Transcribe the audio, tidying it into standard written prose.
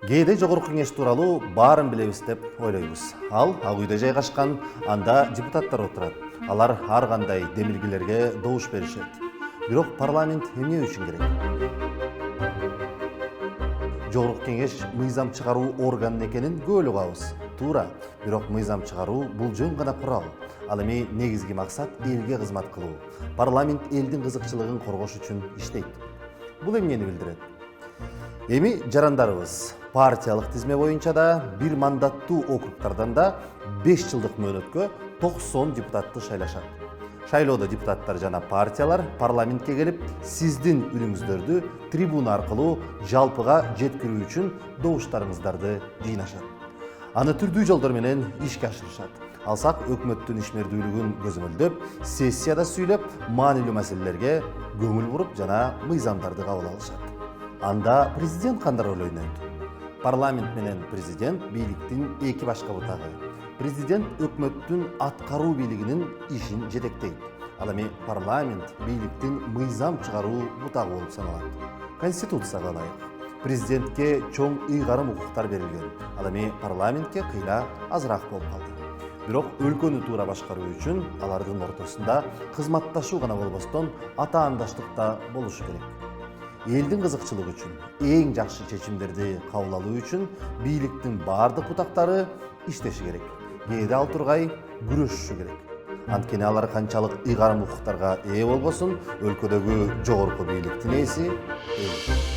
Кээде жогорку кеңеш тууралуу баарын билебиз деп ойлойбуз. Ал ак үйдө жайгашкан, анда депутаттар отурат. Алар ар кандай демилгелерге добуш беришет. Бирок парламент эмне үчүн керек? Жогорку кеңеш мыйзам чыгаруу органы экенин көп эле угабыз. Туура, бирок мыйзам чыгаруу бул жөн гана курал. Ал эми негизги максат элге кызмат кылуу. Парламент элдин кызыкчылыгын коргош үчүн иштейт. Бул эмнени билдирет? Эми жарандарыбыз партиялык тизме боюнча да бир мандаттуу округдардан да 5 жылдык мөөнөткө 90 депутатты шайлашат. Шайлоодо депутаттар жана партиялар парламентке келип, сиздин үнүңүздөрдү трибуна аркылуу жалпыга жеткирүү үчүн добуштарыңыздарды жыйнашат. Аны түрдүү жолдор менен ишке ашырышат. Алсак өкмөттүн ишмердүүлүгүн көзөмөлдөп, сессияда сүйлөп, маанилүү маселелерге көңүл буруп жана мыйзамдарды кабыл алышат. Анда президент кандай роль ойнойт? Парламент менен президент бийликтин эки башка бутагы. Президент өкмөттүн аткаруу бийлигинин ишин жетектейт. Ал эми парламент бийликтин мыйзам чыгаруу бутагы болуп саналат. Конституцияга ылайык президентке чоң ыйгарым укуктар берилген. Ал эми парламентке кыйла азыраак болуп калды. Бирок өлкөнү туура башкаруу үчүн алардын ортосунда кызматташуу гана болбостон атаандаштык да болушу керек. Элдин кызыкчылыгы үчүн, эң жакшы чечимдерди кабыл алуу үчүн бийликтин баардык бутактары иштеши керек. Кээде ал тургай күрөшүшү керек. Анткени алар канчалык ыйгарым укуктарга ээ болбосун, өлкөдөгү жогорку бийликтин ээси эл.